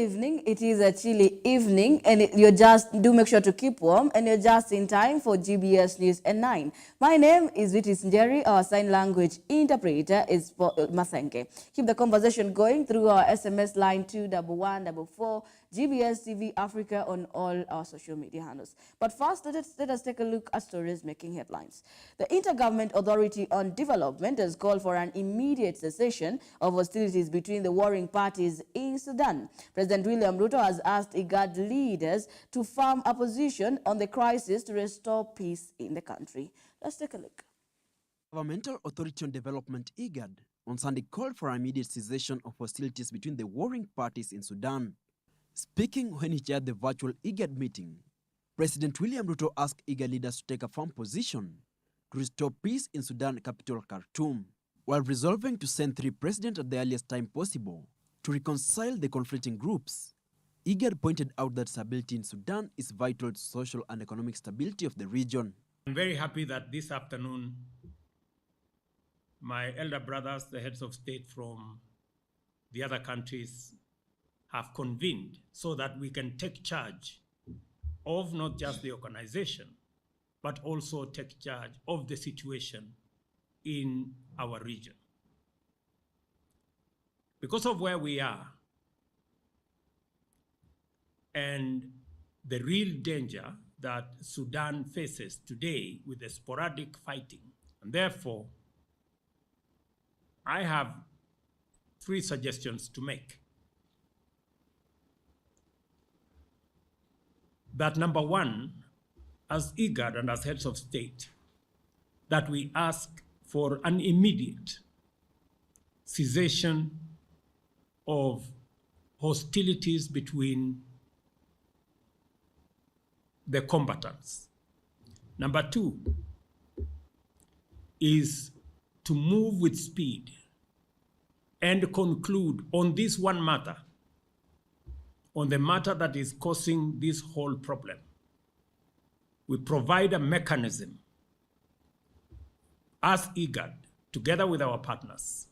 evening. It is a chilly evening, and do make sure to keep warm, and you're just in time for GBS News at 9. My name is Vitis Njeri. Our sign language interpreter is Masenke. Keep the conversation going through our SMS line 21144, GBS TV Africa on all our social media handles. But first, let us take a look at stories making headlines. The Intergovernment Authority on Development has called for an immediate cessation of hostilities between the warring parties in Sudan. President William Ruto has asked IGAD leaders to form a position on the crisis to restore peace in the country. Let's take a look. Governmental Authority on Development IGAD on Sunday called for an immediate cessation of hostilities between the warring parties in Sudan. Speaking when he chaired the virtual IGAD meeting, President William Ruto asked IGAD leaders to take a firm position to restore peace in Sudan capital Khartoum, while resolving to send 3 presidents at the earliest time possible to reconcile the conflicting groups. IGAD pointed out that stability in Sudan is vital to social and economic stability of the region. I'm very happy that this afternoon my elder brothers, the heads of state from the other countries, have convened so that we can take charge of not just the organization, but also take charge of the situation in our region. Because of where we are and the real danger that Sudan faces today with the sporadic fighting, and therefore I have 3 suggestions to make. That number 1, as IGAD and as heads of state, that we ask for an immediate cessation of hostilities between the combatants. Number 2 is to move with speed and conclude on this one matter, on the matter that is causing this whole problem. We provide a mechanism as IGAD, together with our partners,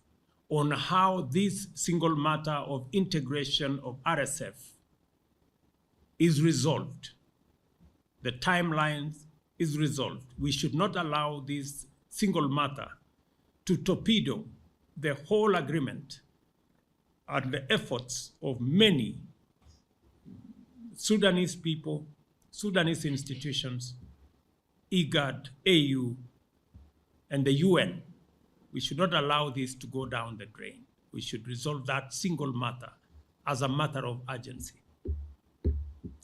on how this single matter of integration of RSF is resolved. The timelines is resolved. We should not allow this single matter to torpedo the whole agreement and the efforts of many Sudanese people, Sudanese institutions, IGAD, AU, and the UN. We should not allow this to go down the drain. We should resolve that single matter as a matter of urgency.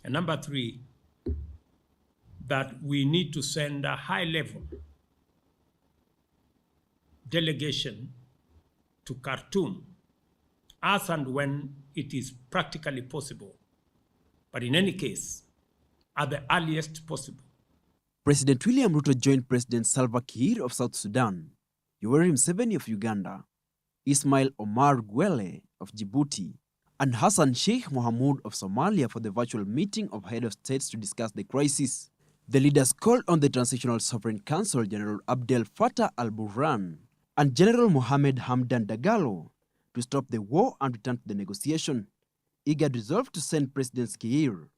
And number 3, that we need to send a high-level delegation to Khartoum as and when it is practically possible, but in any case, at the earliest possible. President William Ruto joined President Salva Kiir of South Sudan, Yoweri Museveni of Uganda, Ismail Omar Guelleh of Djibouti, and Hassan Sheikh Mohamud of Somalia for the virtual meeting of head of states to discuss the crisis. The leaders called on the Transitional Sovereign Council General Abdel Fattah al-Burhan and General Mohamed Hamdan Dagalo to stop the war and return to the negotiation. IGAD resolved to send Presidents Kiir,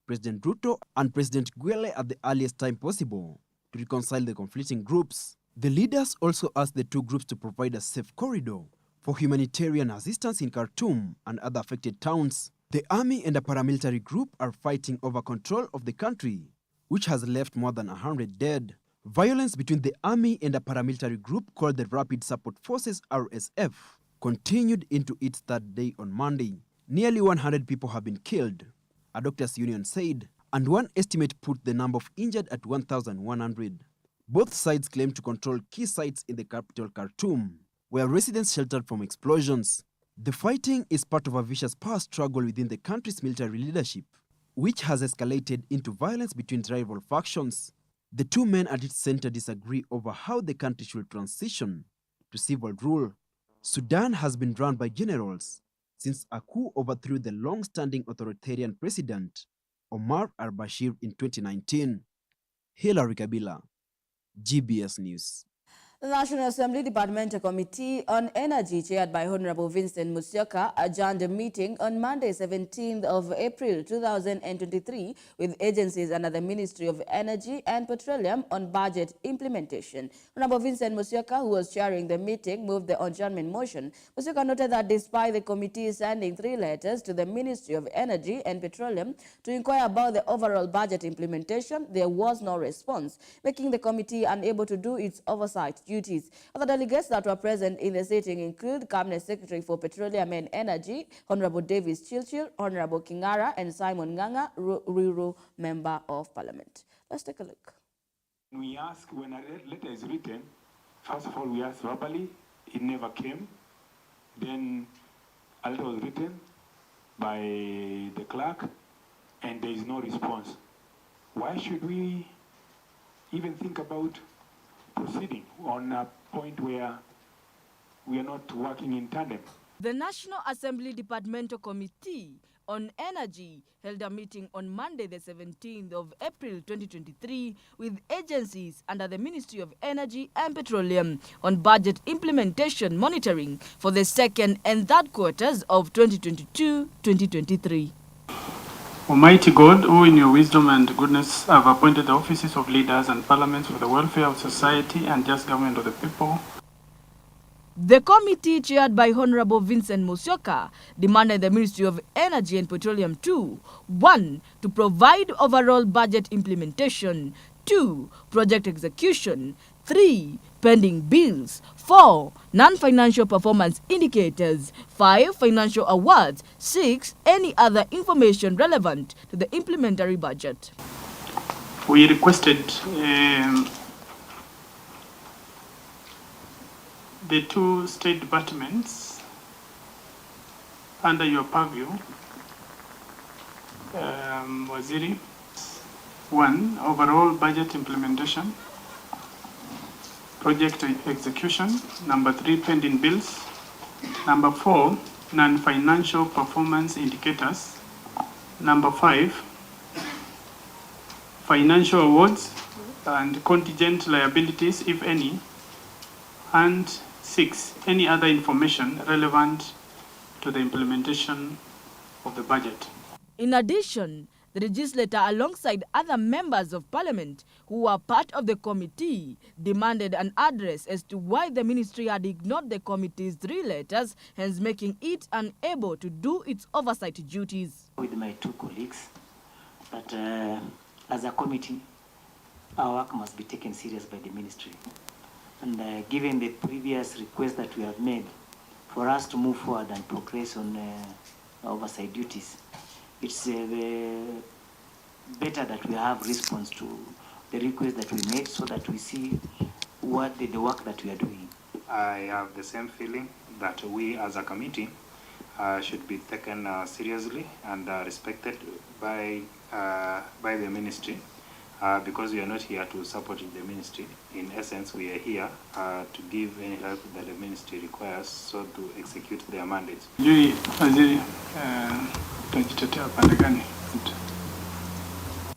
President Ruto, and President Guelleh at the earliest time possible to reconcile the conflicting groups. The leaders also asked the 2 groups to provide a safe corridor for humanitarian assistance in Khartoum and other affected towns. The army and a paramilitary group are fighting over control of the country, which has left more than 100 dead. Violence between the army and a paramilitary group called the Rapid Support Forces (RSF) continued into its 3rd day on Monday. Nearly 100 people have been killed, a doctors' union said, and one estimate put the number of injured at 1,100. Both sides claim to control key sites in the capital Khartoum, where residents sheltered from explosions. The fighting is part of a vicious power struggle within the country's military leadership, which has escalated into violence between rival factions. The 2 men at its center disagree over how the country should transition to civil rule. Sudan has been run by generals since a coup overthrew the long-standing authoritarian president Omar al-Bashir in 2019. Hilary Kabila, GBS News. The National Assembly Departmental Committee on Energy, chaired by Honorable Vincent Musyoka, adjourned a meeting on Monday, 17th of April 2023 with agencies under the Ministry of Energy and Petroleum on budget implementation. Honorable Vincent Musyoka, who was chairing the meeting, moved the adjournment motion. Musyoka noted that despite the committee sending 3 letters to the Ministry of Energy and Petroleum to inquire about the overall budget implementation, there was no response, making the committee unable to do its oversight duties. Other delegates that were present in the sitting include Cabinet Secretary for Petroleum and Energy, Honorable Davis Chilchil, Honorable Kingara, and Simon Nganga, Rural Member of Parliament. Let's take a look. We ask, when a letter is written, first of all, we ask verbally, it never came. Then a letter was written by the clerk, and there is no response. Why should we even think about proceeding on a point where we are not working in tandem? The National Assembly Departmental Committee on Energy held a meeting on Monday, the 17th of April 2023 with agencies under the Ministry of Energy and Petroleum on budget implementation monitoring for the second and third quarters of 2022-2023. Almighty God, who in your wisdom and goodness have appointed the offices of leaders and parliaments for the welfare of society and just government of the people. The committee, chaired by Honorable Vincent Musyoka, demanded the Ministry of Energy and Petroleum to 1. To provide overall budget implementation, 2. Project execution, 3. Pending bills, 4. Non-financial performance indicators, 5. Financial awards, 6. Any other information relevant to the implementary budget. We requested the 2 state departments under your purview, Waziri, 1. Overall budget implementation, project execution, number 3, pending bills, number 4, non-financial performance indicators, number 5, financial awards and contingent liabilities, if any, and 6, any other information relevant to the implementation of the budget. In addition, the legislator, alongside other members of parliament who were part of the committee, demanded an address as to why the ministry had ignored the committee's 3 letters, hence making it unable to do its oversight duties. With my 2 colleagues, that as a committee, our work must be taken serious by the ministry. And given the previous request that we have made for us to move forward and progress on oversight duties, it's better that we have response to the request that we made so that we see what the work that we are doing. I have the same feeling that we as a committee should be taken seriously and respected by the ministry. Because we are not here to support the ministry. In essence, we are here to give any help that the ministry requires so to execute their mandates.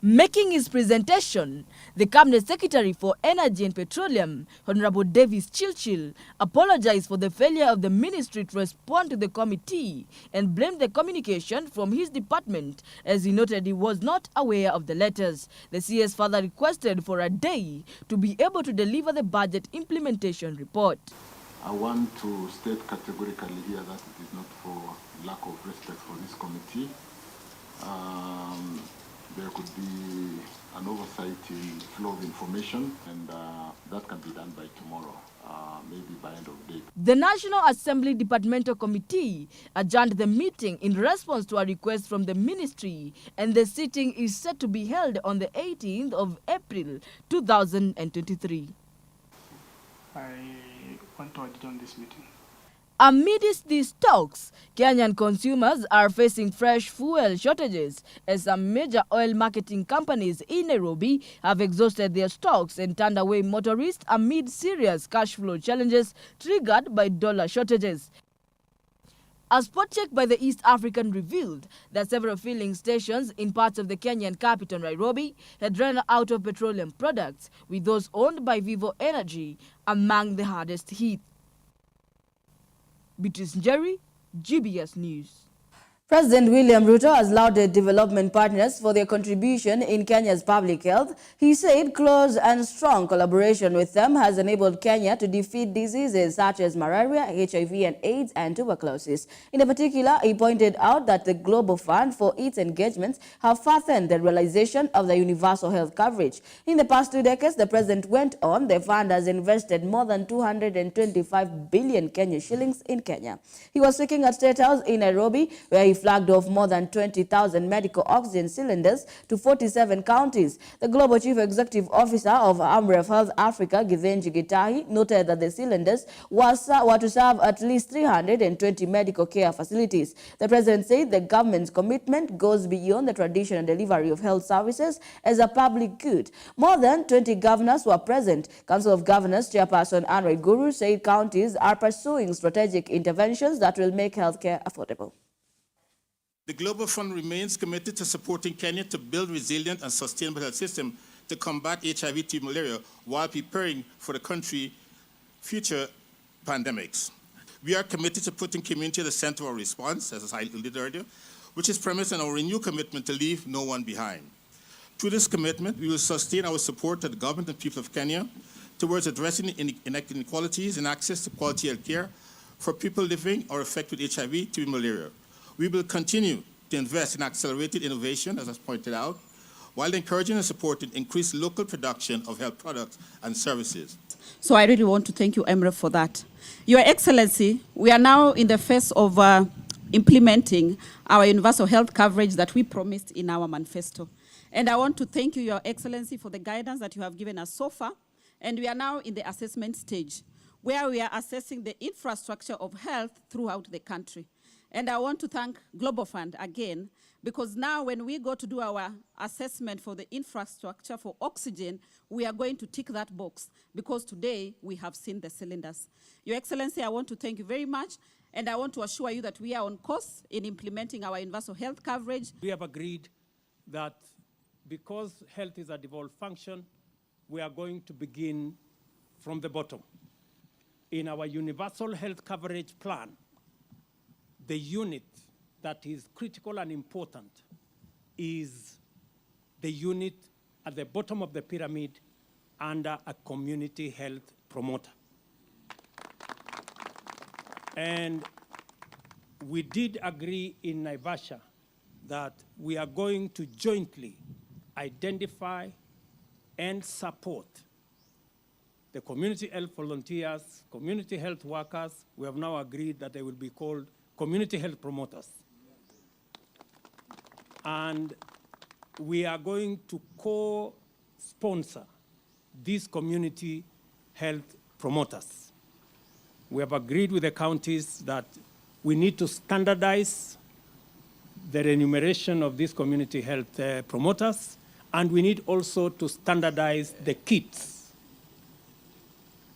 Making his presentation, the Cabinet Secretary for Energy and Petroleum, Honorable Davis Chilchil, apologized for the failure of the ministry to respond to the committee and blamed the communication from his department, as he noted he was not aware of the letters. The CS further requested for a day to be able to deliver the budget implementation report. I want to state categorically here that it is not for lack of respect for this committee. There could be an oversight in flow of information, and that can be done by tomorrow, maybe by end of day. The National Assembly Departmental Committee adjourned the meeting in response to a request from the ministry, and the sitting is set to be held on the 18th of April 2023. I want to adjourn this meeting. Amidst these talks, Kenyan consumers are facing fresh fuel shortages as some major oil marketing companies in Nairobi have exhausted their stocks and turned away motorists amid serious cash flow challenges triggered by dollar shortages. A spot check by the East African revealed that several filling stations in parts of the Kenyan capital, Nairobi, had run out of petroleum products, with those owned by Vivo Energy among the hardest hit. Beatrice Njeri, GBS News. President William Ruto has lauded development partners for their contribution in Kenya's public health. He said close and strong collaboration with them has enabled Kenya to defeat diseases such as malaria, HIV and AIDS and tuberculosis. In particular, he pointed out that the Global Fund for its engagements have fastened the realization of the universal health coverage. In the past 2 decades, the president went on, the fund has invested more than 225 billion Kenya shillings in Kenya. He was speaking at State House in Nairobi, where he flagged off more than 20,000 medical oxygen cylinders to 47 counties. The Global Chief Executive Officer of Amref Health Africa, Githinji Gitahi, noted that the cylinders were to serve at least 320 medical care facilities. The president said the government's commitment goes beyond the traditional delivery of health services as a public good. More than 20 governors were present. Council of Governors Chairperson Anne Waiguru said counties are pursuing strategic interventions that will make healthcare affordable. The Global Fund remains committed to supporting Kenya to build resilient and sustainable health system to combat HIV, TB, malaria while preparing for the country's future pandemics. We are committed to putting community at the center of our response, as I alluded earlier, which is premised on our renewed commitment to leave no one behind. Through this commitment, we will sustain our support to the government and people of Kenya towards addressing inequalities in access to quality health care for people living or affected with HIV, TB, malaria. We will continue to invest in accelerated innovation, as I pointed out, while encouraging and supporting increased local production of health products and services. So I really want to thank you, Emre, for that. Your Excellency, we are now in the phase of implementing our universal health coverage that we promised in our manifesto. And I want to thank you, Your Excellency, for the guidance that you have given us so far. And we are now in the assessment stage, where we are assessing the infrastructure of health throughout the country. And I want to thank Global Fund again, because now when we go to do our assessment for the infrastructure for oxygen, we are going to tick that box, because today we have seen the cylinders. Your Excellency, I want to thank you very much, and I want to assure you that we are on course in implementing our universal health coverage. We have agreed that because health is a devolved function, we are going to begin from the bottom. In our universal health coverage plan, the unit that is critical and important is the unit at the bottom of the pyramid under a community health promoter. And we did agree in Naivasha that we are going to jointly identify and support the community health volunteers, community health workers. We have now agreed that they will be called community health promoters. And we are going to co-sponsor these community health promoters. We have agreed with the counties that we need to standardize the remuneration of these community health promoters, and we need also to standardize the kits.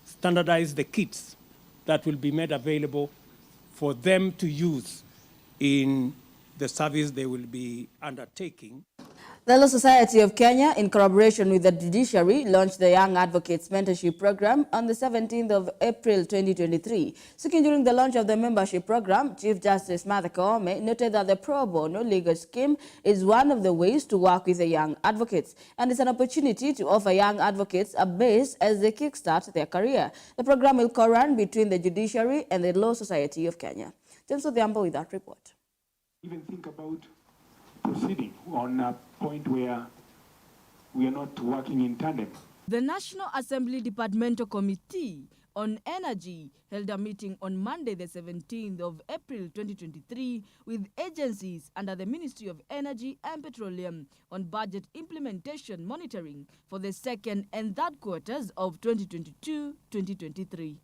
Standardize the kits that will be made available for them to use in the service they will be undertaking. The Law Society of Kenya, in collaboration with the judiciary, launched the Young Advocates Mentorship Program on the 17th of April 2023. Speaking during the launch of the membership program, Chief Justice Martha Koome noted that the pro bono legal scheme is one of the ways to work with the young advocates, and it's an opportunity to offer young advocates a base as they kickstart their career. The program will co-run between the judiciary and the Law Society of Kenya. James Odhiambo with that report. Even think about proceeding on a point where we are not working in tandem. The National Assembly Departmental Committee on Energy held a meeting on Monday, the 17th of April 2023 with agencies under the Ministry of Energy and Petroleum on budget implementation monitoring for the second and third quarters of 2022-2023.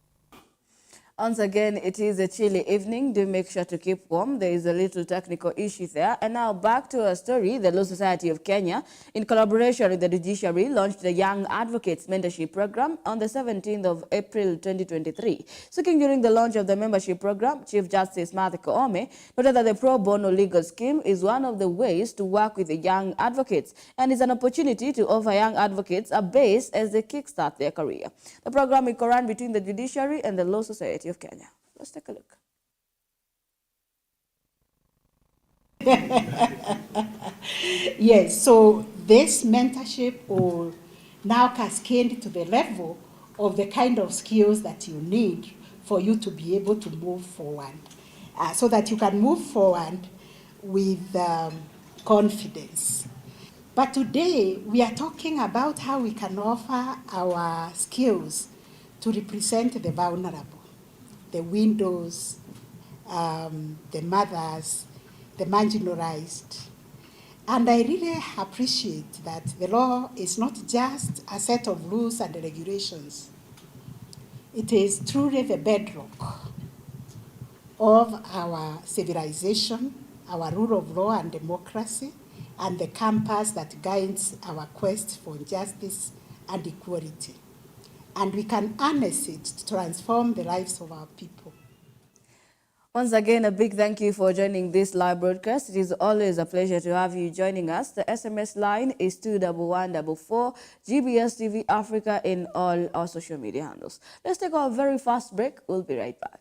Once again, it is a chilly evening. Do make sure to keep warm. There is a little technical issue there. And now back to our story. The Law Society of Kenya, in collaboration with the judiciary, launched the Young Advocates Mentorship Program on the 17th of April 2023. Speaking during the launch of the membership program, Chief Justice Martha Koome noted that the pro bono legal scheme is one of the ways to work with the young advocates and is an opportunity to offer young advocates a base as they kickstart their career. The program is co-run between the judiciary and the Law Society of Kenya. Let's take a look. Yes, so this mentorship will now cascade to the level of the kind of skills that you need for you to be able to move forward, so that you can move forward with confidence. But today, we are talking about how we can offer our skills to represent the vulnerable, the widows, the mothers, the marginalized. And I really appreciate that the law is not just a set of rules and regulations. It is truly the bedrock of our civilization, our rule of law and democracy, and the compass that guides our quest for justice and equality. And we can harness it to transform the lives of our people. Once again, a big thank you for joining this live broadcast. It is always a pleasure to have you joining us. The SMS line is 21144, GBS TV Africa in all our social media handles. Let's take our very fast break. We'll be right back.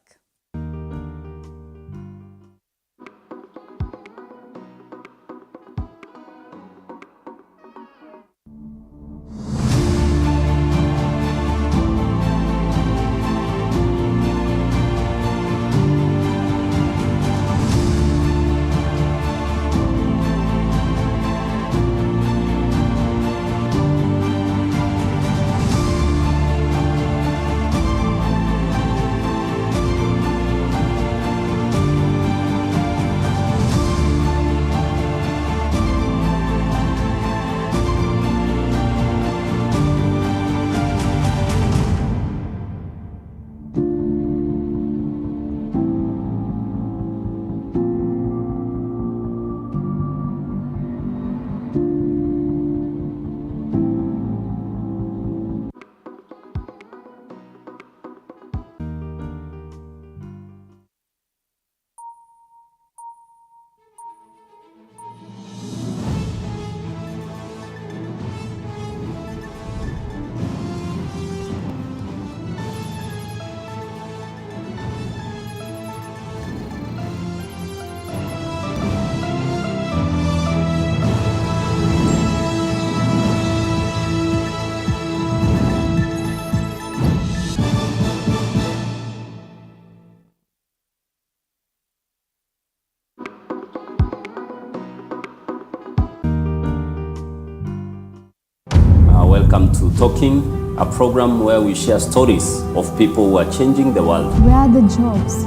Welcome to Talking, a program where we share stories of people who are changing the world. Where are the jobs?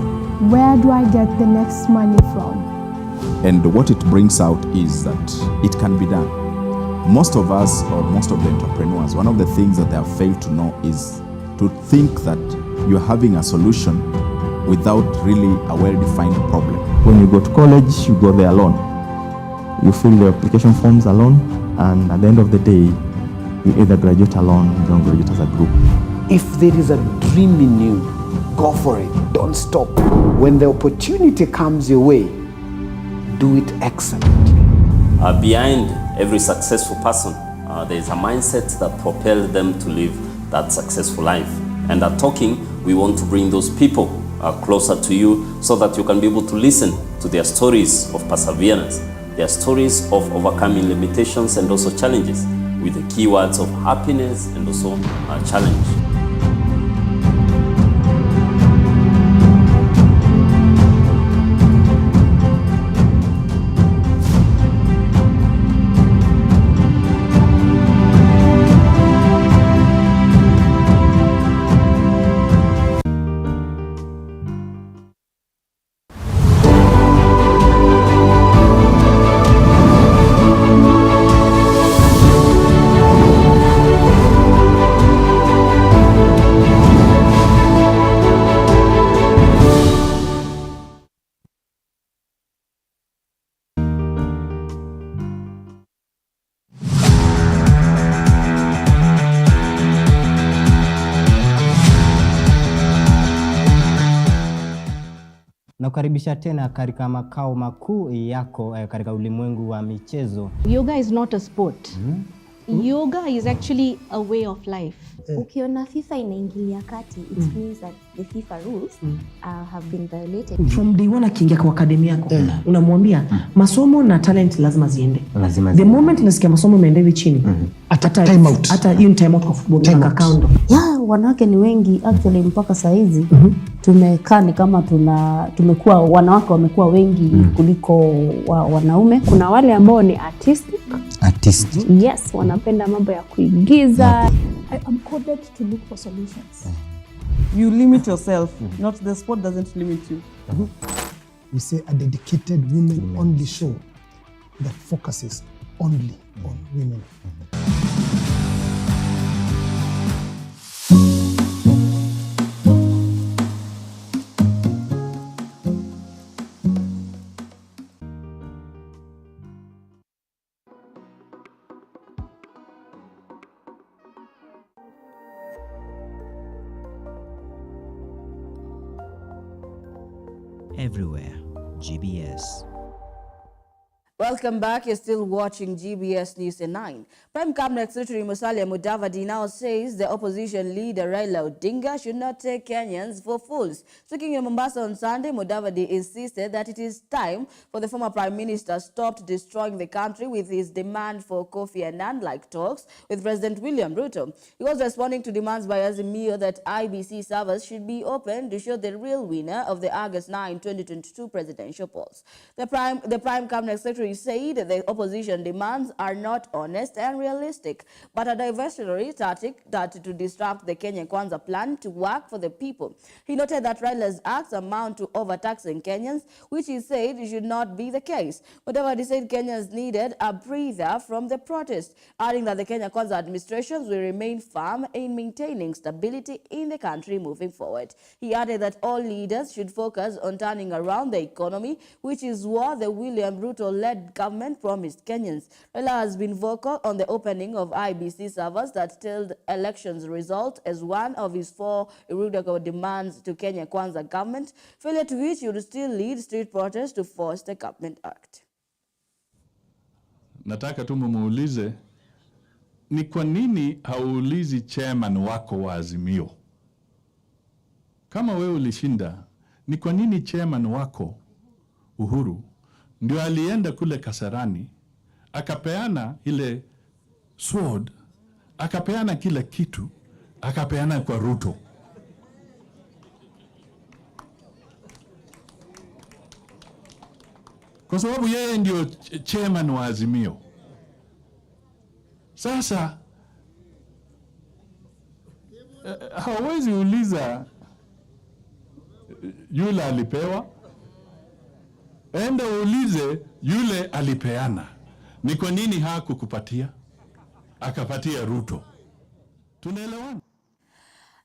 Where do I get the next money from? And what it brings out is that it can be done. Most of us, or most of the entrepreneurs, one of the things that they have failed to know is to think that you're having a solution without really a well-defined problem. When you go to college, you go there alone. You fill the application forms alone, and at the end of the day, you either graduate alone, you don't graduate as a group. If there is a dream in you, go for it. Don't stop. When the opportunity comes your way, do it excellently. Behind every successful person, there is a mindset that propels them to live that successful life. And at Talking, we want to bring those people closer to you so that you can be able to listen to their stories of perseverance, their stories of overcoming limitations and also challenges, with the keywords of happiness and also challenge. Nakukaribisha tena katika makao makuu yako katika ulimwengu wa michezo. Yoga is not a sport. Yoga is actually a way of life. Ukiona FIFA inaingilia kati, it means that the FIFA rules have been violated. From day one akiingia kwa akademi yako, unamwambia masomo na talent lazima ziende. The moment nasikia masomo imeenda chini, hata time out. Hata in time out kwa football account. Wanawake ni wengi actually mpaka saa hizi. Tumekaa ni kama tumekuwa wanawake wamekuwa wengi kuliko wanaume. Kuna wale ambao ni artistic. Yes, wanapenda mambo ya kuigiza. I am coded to look for solutions. You limit yourself, not the sport doesn't limit you. We say a dedicated women only show that focuses only on women. Everywhere, GBS. Welcome back. You're still watching GBS News at 9. Prime Cabinet Secretary Musalia Mudavadi now says the opposition leader Raila Odinga should not take Kenyans for fools. Speaking in Mombasa on Sunday, Mudavadi insisted that it is time for the former Prime Minister stop destroying the country with his demand for Kofi Annan-like talks with President William Ruto. He was responding to demands by Azimio that IBC servers should be open to show the real winner of the August 9, 2022 presidential polls. The Prime Cabinet Secretary said the opposition demands are not honest and realistic, but a diversionary tactic that to disrupt the Kenya Kwanza plan to work for the people. He noted that Raila's acts amount to overtaxing Kenyans, which he said should not be the case. Whatever he said, Kenyans needed a breather from the protest, adding that the Kenya Kwanza administrations will remain firm in maintaining stability in the country moving forward. He added that all leaders should focus on turning around the economy, which is what the William Ruto-led government promised Kenyans. Raila has been vocal on the opening of IBC servers that tailed elections result as one of his 4 irrevocable demands to Kenya Kwanza government, failure to which would still lead street protests to force the government act. Nataka tu mumuulize ni kwa nini hauulizi chairman wako wa Azimio? Kama wewe ulishinda, ni kwa nini chairman wako Uhuru ndio alienda kule Kasarani, akapeana ile sword, akapeana kila kitu, akapeana kwa Ruto? Kwa sababu yeye ndio chairman wa Azimio. Sasa hawezi uliza yule alipewa, enda uulize yule alipeana. Ni kwa nini hakukupatia? Akapatia Ruto. Tunaelewana?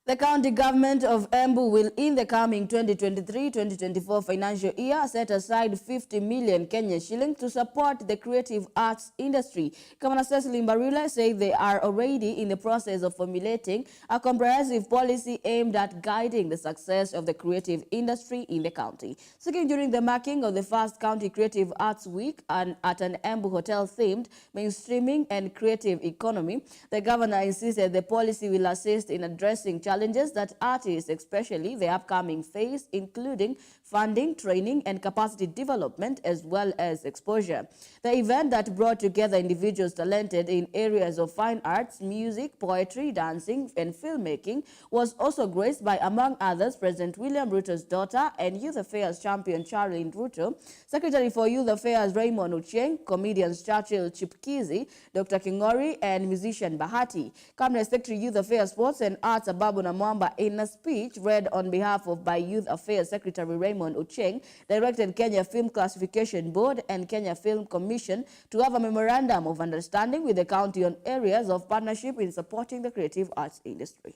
The county government of Embu will, in the coming 2023-2024 financial year, set aside 50 million Kenyan shillings to support the creative arts industry. Governor Cecily Mbarula said they are already in the process of formulating a comprehensive policy aimed at guiding the success of the creative industry in the county. Speaking during the marking of the first County Creative Arts Week at an Embu hotel themed mainstreaming and creative economy, the governor insisted the policy will assist in addressing challenges that artists, especially the upcoming face, including funding, training, and capacity development, as well as exposure. The event that brought together individuals talented in areas of fine arts, music, poetry, dancing, and filmmaking was also graced by, among others, President William Ruto's daughter and Youth Affairs champion Charlene Ruto, Secretary for Youth Affairs Raymond Ochieng, comedians Churchill Chipkizi, Dr. Kingori, and musician Bahati. Cabinet Secretary Youth Affairs, Sports and Arts Ababu Namwamba, in a speech read on behalf of by Youth Affairs Secretary Raymond Ochieng, directed Kenya Film Classification Board and Kenya Film Commission to have a memorandum of understanding with the county on areas of partnership in supporting the creative arts industry.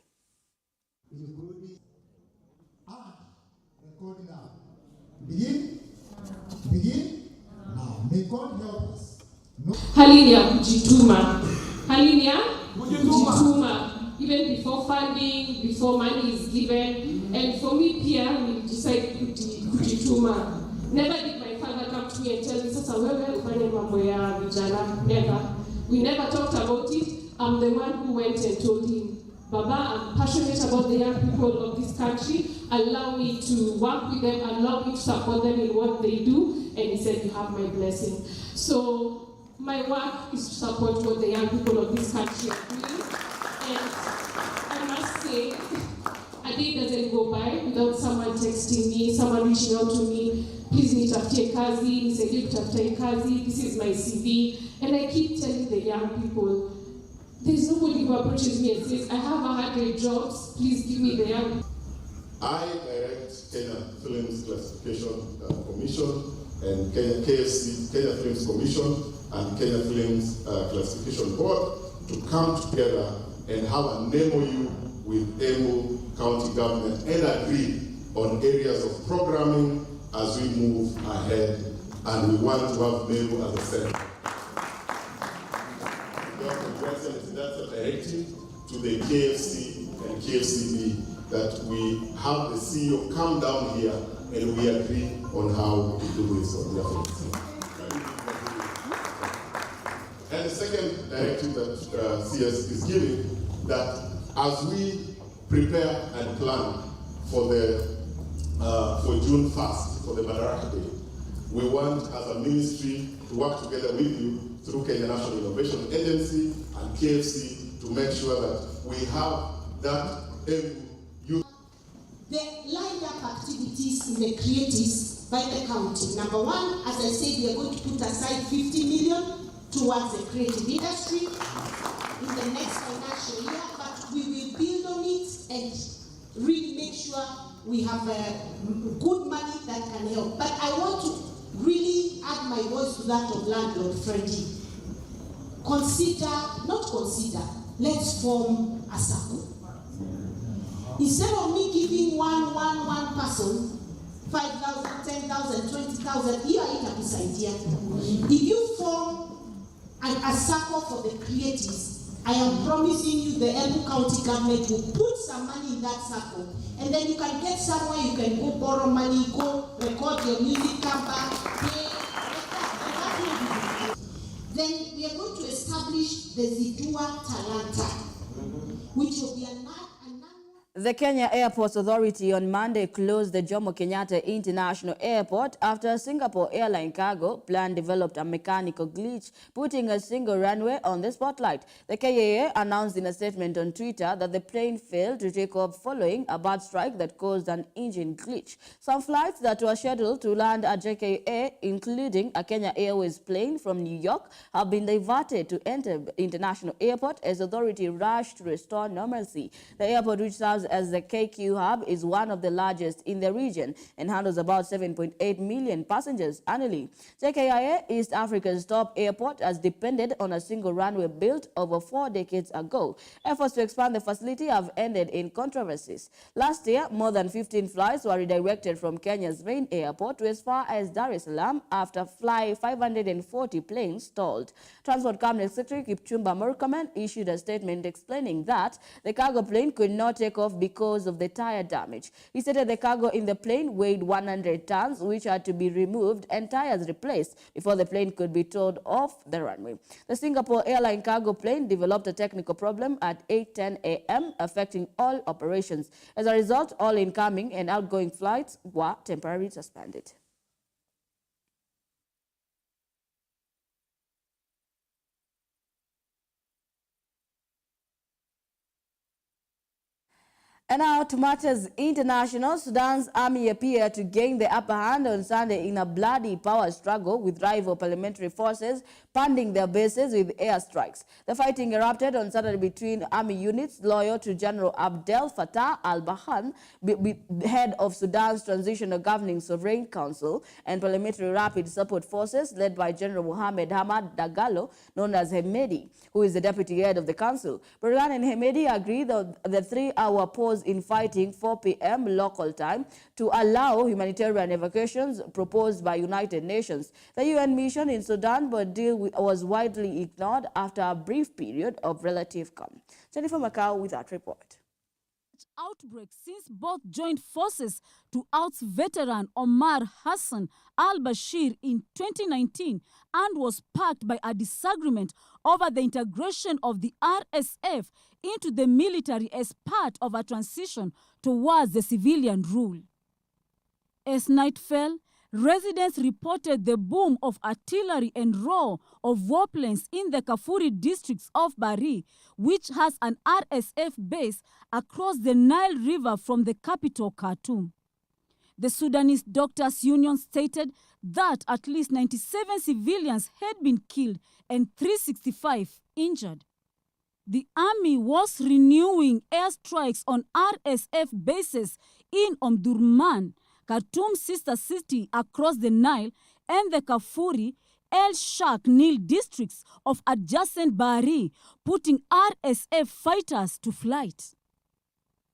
Begin now. May God help us. Hali ya kujituma. Hali ya kujituma. even before funding, before money is given. And for me, Pia, we decided kujituma. Never did my father come to me and tell me, sasa wewe ufanye mambo ya vijana. Never. We never talked about it. I'm the one who went and told him, Baba, I'm passionate about the young people of this country. Allow me to work with them, allow me to support them in what they do. And he said, you have my blessing. So my work is to support what the young people of this country are doing. And I must say, a day doesn't go by without someone texting me, someone reaching out to me, please nitafutie kazi, nisaidie kutafuta kazi, this is my CV. And I keep telling the young people, there's nobody who approaches me and says, I have 100 jobs, please give me the young. I direct Kenya Films Classification Commission and KFC, Kenya Films Commission and Kenya Films Classification Board to come together and have an MOU with Embu County Government and agree on areas of programming as we move ahead, and we want to have Meru as a center. That's a directive to the KFC and KFCB that we have the CEO come down here and we agree on how to do this on their own. And the second directive that CS is giving, that as we prepare and plan for the for June 1st, for the Madaraka Day, we want as a ministry to work together with you through Kenya National Innovation Agency and KFC to make sure that we have that youth. The lined up activities in the creatives by the county. Number one, as I said, we are going to put aside 50 million towards the creative industry in the next financial year, but we will build on it and really make sure we have good money that can help. But I want to really add my voice to that of landlord Freddie. Let's form a circle. Instead of me giving one person 5,000, 10,000, 20,000, here itakusaidia. If you form a circle for the creatives, I am promising you the Embu County government will put some money in that circle. And then you can get somewhere, you can go borrow money, go record your music, come back, pay. Then we are going to establish the Zidua Talanta, which will be a The Kenya Airports Authority on Monday closed the Jomo Kenyatta International Airport after Singapore Airline Cargo plan developed a mechanical glitch, putting a single runway on the spotlight. The KAA announced in a statement on Twitter that the plane failed to take off following a bird strike that caused an engine glitch. Some flights that were scheduled to land at JKA, including a Kenya Airways plane from New York, have been diverted to Entebbe International Airport as authority rushed to restore normalcy. The airport, which serves as the KQ hub, is one of the largest in the region and handles about 7.8 million passengers annually. JKIA, East Africa's top airport, has depended on a single runway built over 4 decades ago. Efforts to expand the facility have ended in controversies. Last year, more than 15 flights were redirected from Kenya's main airport to as far as Dar es Salaam after 540 planes stalled. Transport Cabinet Secretary Kipchumba Murkomen issued a statement explaining that the cargo plane could not take off because of the tire damage. He said that the cargo in the plane weighed 100 tons, which had to be removed and tires replaced before the plane could be towed off the runway. The Singapore Airline cargo plane developed a technical problem at 8:10 a.m., affecting all operations. As a result, all incoming and outgoing flights were temporarily suspended. And now to matters international. Sudan's army appeared to gain the upper hand on Sunday in a bloody power struggle with rival parliamentary forces panding their bases with airstrikes. The fighting erupted on Saturday between army units loyal to General Abdel Fattah al-Burhan, head of Sudan's Transitional Governing Sovereign Council, and parliamentary rapid support forces led by General Mohamed Hamad Dagalo, known as Hemedi, who is the deputy head of the council. Burhan and Hemedi agreed on the 3-hour pause in fighting 4 p.m. local time to allow humanitarian evacuations proposed by United Nations. The UN mission in Sudan but deal was widely ignored after a brief period of relative calm. Jennifer Macau with that report. Outbreak since both joined forces to oust veteran Omar Hassan al-Bashir in 2019 and was sparked by a disagreement over the integration of the RSF into the military as part of a transition towards the civilian rule. As night fell, residents reported the boom of artillery and roar of warplanes in the Kafuri districts of Bari, which has an RSF base across the Nile River from the capital Khartoum. The Sudanese Doctors Union stated that at least 97 civilians had been killed and 365 injured. The army was renewing airstrikes on RSF bases in Omdurman, Khartoum's sister city across the Nile, and the Kafuri, El Shak Nil districts of adjacent Bari, putting RSF fighters to flight.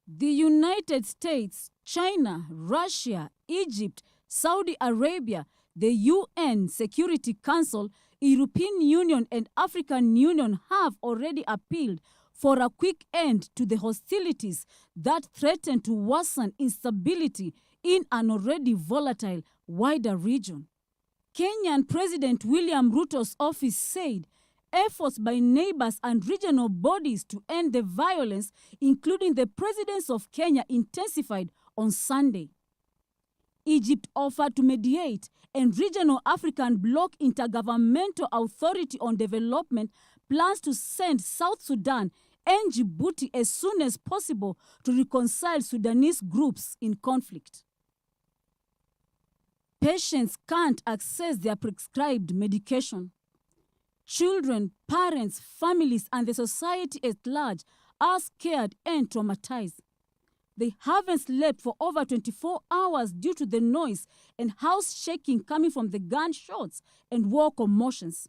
The United States, China, Russia, Egypt, Saudi Arabia, the UN Security Council, European Union and African Union have already appealed for a quick end to the hostilities that threaten to worsen instability in an already volatile wider region. Kenyan President William Ruto's office said efforts by neighbors and regional bodies to end the violence, including the presidents of Kenya, intensified on Sunday. Egypt offered to mediate, and Regional African Bloc Intergovernmental Authority on Development plans to send South Sudan and Djibouti as soon as possible to reconcile Sudanese groups in conflict. Patients can't access their prescribed medication. Children, parents, families, and the society at large are scared and traumatized. They haven't slept for over 24 hours due to the noise and house shaking coming from the gunshots and war commotions.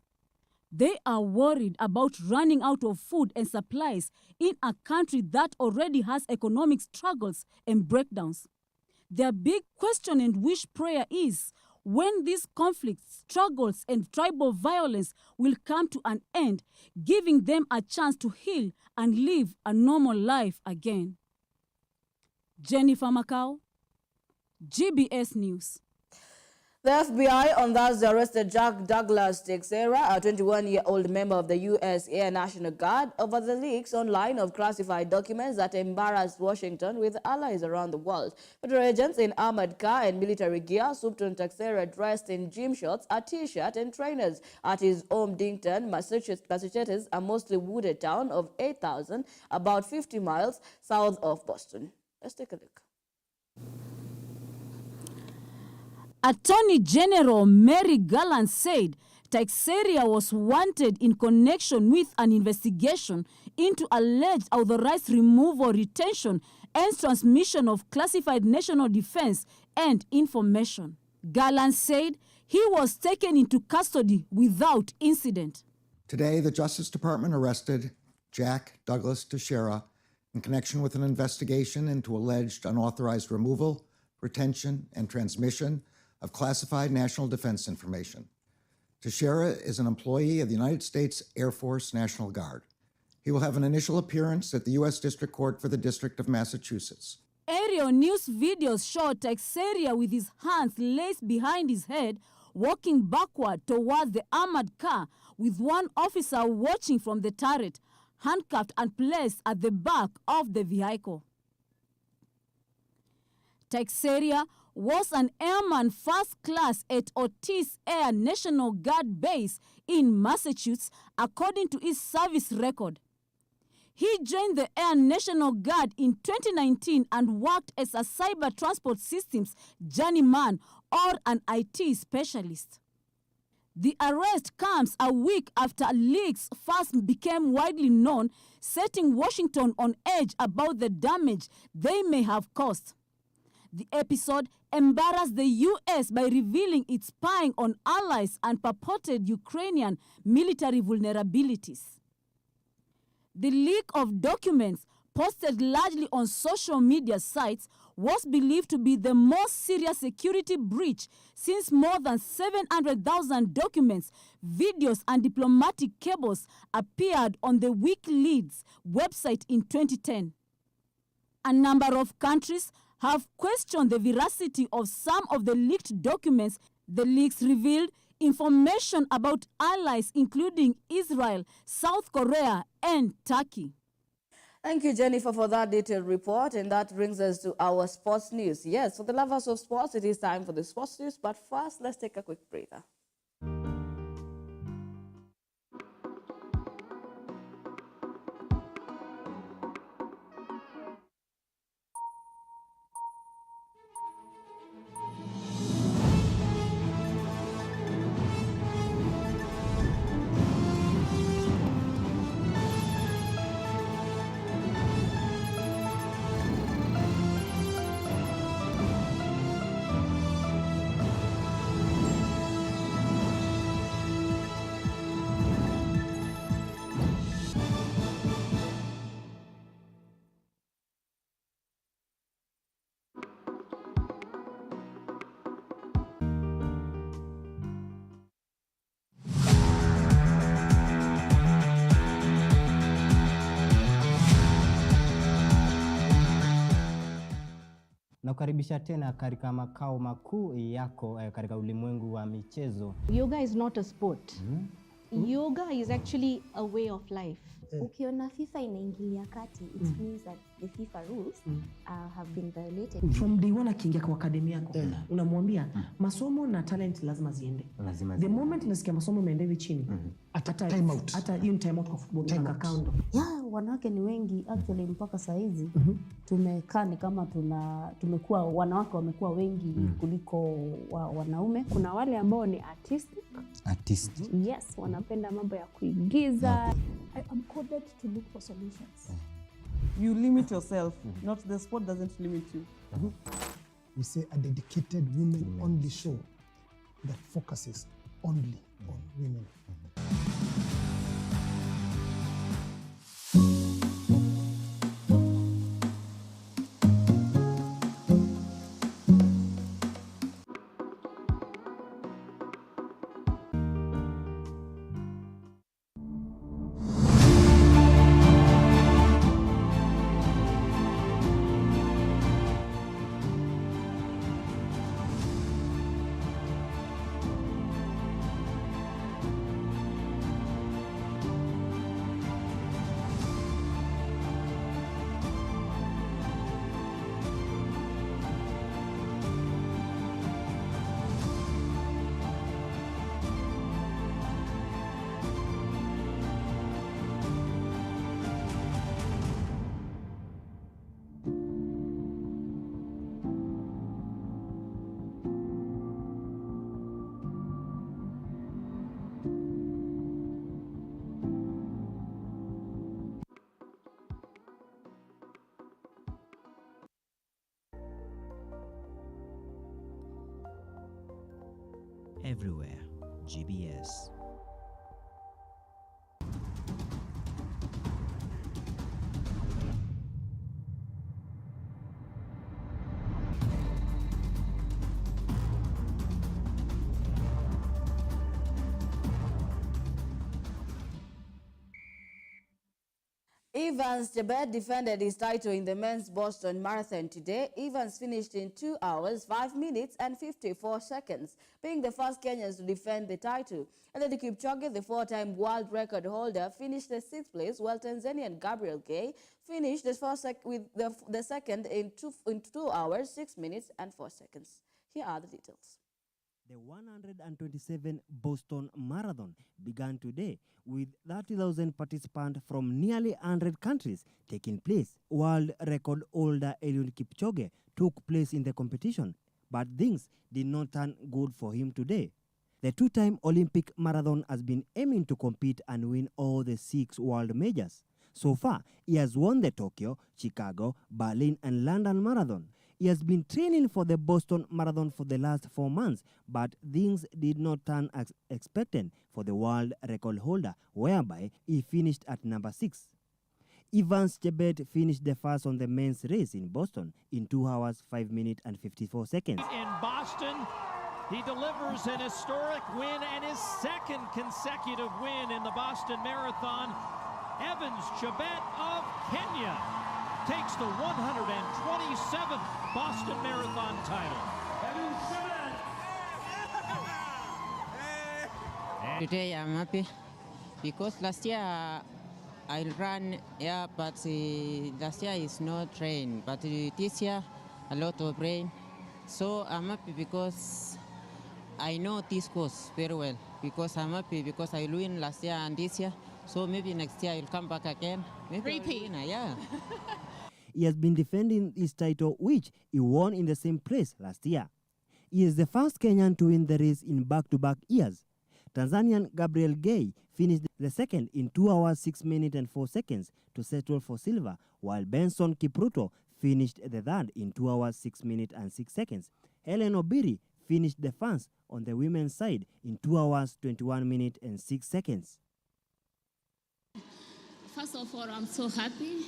They are worried about running out of food and supplies in a country that already has economic struggles and breakdowns. Their big question and wish prayer is when these conflicts, struggles, and tribal violence will come to an end, giving them a chance to heal and live a normal life again. Jennifer Macau, GBS News. The FBI on Thursday arrested Jack Douglas Teixeira, a 21-year-old member of the U.S. Air National Guard, over the leaks online of classified documents that embarrassed Washington with allies around the world. Federal agents in armored car and military gear swooped on Teixeira dressed in gym shorts, a t-shirt, and trainers at his home Dington, Massachusetts, a mostly wooded town of 8,000, about 50 miles south of Boston. Let's take a look. Attorney General Mary Garland said Teixeira was wanted in connection with an investigation into alleged authorized removal, retention, and transmission of classified national defense and information. Garland said he was taken into custody without incident. Today, the Justice Department arrested Jack Douglas Teixeira in connection with an investigation into alleged unauthorized removal, retention, and transmission of classified national defense information. Teixeira is an employee of the United States Air Force National Guard. He will have an initial appearance at the U.S. District Court for the District of Massachusetts. Aerial news videos showed Teixeira with his hands laced behind his head, walking backward towards the armored car, with one officer watching from the turret, handcuffed and placed at the back of the vehicle. Teixeira was an airman first class at Otis Air National Guard Base in Massachusetts, according to his service record. He joined the Air National Guard in 2019 and worked as a cyber transport systems journeyman or an IT specialist. The arrest comes a week after leaks first became widely known, setting Washington on edge about the damage they may have caused. The episode embarrassed the U.S. by revealing its spying on allies and purported Ukrainian military vulnerabilities. The leak of documents posted largely on social media sites, was believed to be the most serious security breach since more than 700,000 documents, videos, and diplomatic cables appeared on the WikiLeaks website in 2010. A number of countries have questioned the veracity of some of the leaked documents. The leaks revealed information about allies including Israel, South Korea, and Turkey. Thank you, Jennifer, for that detailed report. And that brings us to our sports news. Yes, for the lovers of sports, it is time for the sports news. But first, let's take a quick breather. Nakukaribisha tena katika makao makuu yako katika ulimwengu wa michezo. Yoga is not a sport. Yoga is actually a way of life. Ukiona FIFA inaingilia kati, it means that the FIFA rules have been violated. From day one akiingia kwa akademi yako, unamwambia masomo na talent lazima ziende. The moment nasikia masomo imeenda chini, hata time out. Hata hiyo time out kwa football na kando. Yeah, wanawake ni wengi actually mpaka saa hizi. Tumekaa ni kama tumekuwa wanawake wamekuwa wengi kuliko wanaume. Kuna wale ambao ni artistic. Yes, wanapenda mambo ya kuigiza. I am coded to look for solutions. You limit yourself, not the sport doesn't limit you. We say a dedicated women-only show that focuses only on women. Everywhere, GBS. Evans Jebet defended his title in the men's Boston Marathon today. Evans finished in 2 hours, 5 minutes and 54 seconds, being the first Kenyans to defend the title. Eliud Kipchoge, the 4-time world record holder, finished the 6th place, while Tanzanian Gabriel Gay finished with the second in 2 hours, 6 minutes and 4 seconds. Here are the details. The 127 Boston Marathon began today with 30,000 participants from nearly 100 countries taking place. World record holder Eliud Kipchoge took place in the competition, but things did not turn good for him today. The two-time Olympic marathon has been aiming to compete and win all the 6 world majors. So far, he has won the Tokyo, Chicago, Berlin, and London Marathon. He has been training for the Boston Marathon for the last 4 months, but things did not turn as expected for the world record holder, whereby he finished at number 6. Evans Chebet finished the first on the men's race in Boston in 2 hours, 5 minutes and 54 seconds. In Boston, he delivers an historic win and his second consecutive win in the Boston Marathon. Evans Chebet of Kenya takes the 127th Boston Marathon title. Today I'm happy because last year I ran, but last year is not rain, but this year a lot of rain. So I'm happy because I know this course very well, because I'm happy because I win last year and this year. So maybe next year I'll come back again. Maybe repeat. Yeah. He has been defending his title, which he won in the same place last year. He is the first Kenyan to win the race in back-to-back years. Tanzanian Gabriel Gay finished the second in 2 hours, 6 minutes and 4 seconds to settle for silver, while Benson Kipruto finished the third in 2 hours, 6 minutes and 6 seconds. Helen Obiri finished the first on the women's side in 2 hours, 21 minutes and 6 seconds. First of all, I'm so happy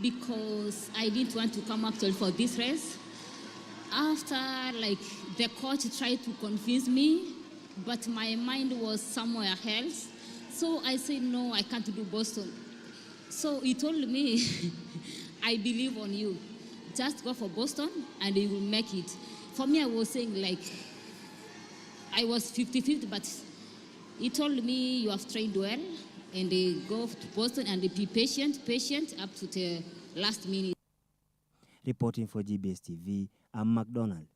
because I didn't want to come actually for this race. After, the coach tried to convince me, but my mind was somewhere else. So I said, no, I can't do Boston. So he told me, I believe on you. Just go for Boston and you will make it. For me, I was saying I was 50-50, but he told me you have trained well and go to Boston and be patient up to the last minute. Reporting for GBS TV, I'm McDonald.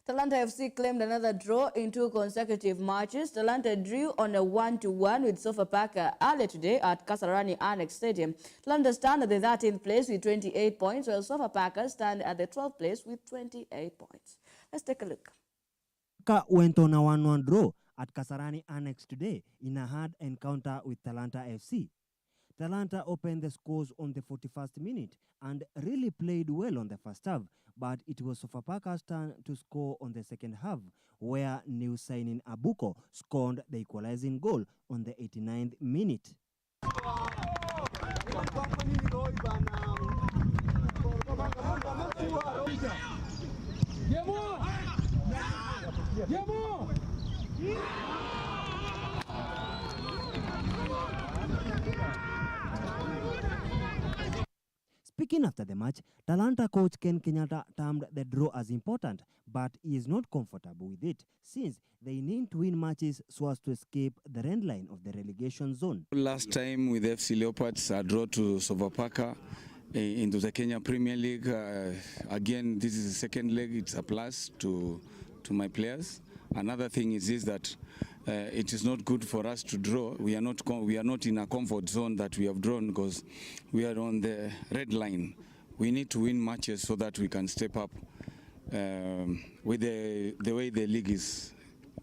Talanta FC claimed another draw in 2 consecutive matches. Talanta drew on a 1-1 with Sofapaka earlier today at Kasarani Annex Stadium. Talanta stand at the 13th place with 28 points, while Sofapaka stand at the 12th place with 28 points. Let's take a look. Sofapaka went on a 1-1 draw at Kasarani Annex today in a hard encounter with Talanta FC. Talanta opened the scores on the 41st minute and really played well on the first half, but it was Sofapaka's turn to score on the second half, where new signing Abuko scored the equalizing goal on the 89th minute. Speaking after the match, Talanta coach Ken Kenyatta termed the draw as important, but he is not comfortable with it, since they need to win matches so as to escape the red line of the relegation zone. Last time with FC Leopards, a draw to Sofapaka into the Kenya Premier League. Again, this is the second leg. It's a plus to my players. Another thing is that it is not good for us to draw. We are not in a comfort zone that we have drawn, because we are on the red line. We need to win matches so that we can step up. With the way the league is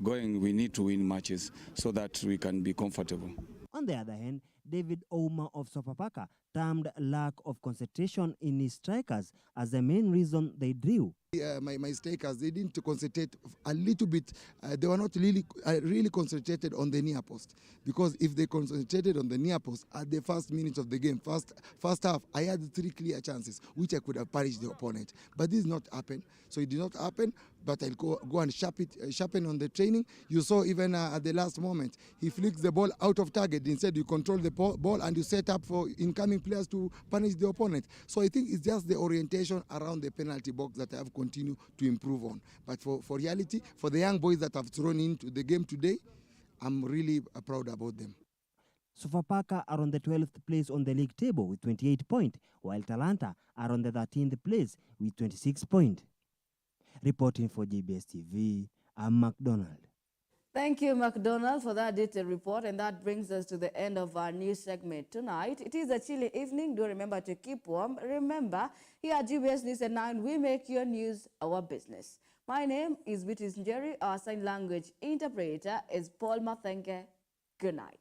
going, we need to win matches so that we can be comfortable. On the other hand, David Ouma of Sofapaka termed lack of concentration in his strikers as the main reason they drew. My strikers, they didn't concentrate a little bit. They were not really concentrated on the near post, because if they concentrated on the near post at the first minutes of the game, first half, I had 3 clear chances which I could have punished the opponent. But this did not happen. So it did not happen. But I'll go and sharpen on the training. You saw even at the last moment, he flicks the ball out of target. Instead, you control the ball and you set up for incoming players to punish the opponent. So I think it's just the orientation around the penalty box that I have continued to improve on. But for reality, for the young boys that have thrown into the game today, I'm really proud about them. Sofapaka are on the 12th place on the league table with 28 points, while Talanta are on the 13th place with 26 points. Reporting for GBS TV, I'm McDonald. Thank you, McDonald, for that detailed report. And that brings us to the end of our news segment tonight. It is a chilly evening. Do remember to keep warm. Remember, here at GBS News at 9, we make your news our business. My name is Beatrice Njeri. Our sign language interpreter is Paul Mathenke. Good night.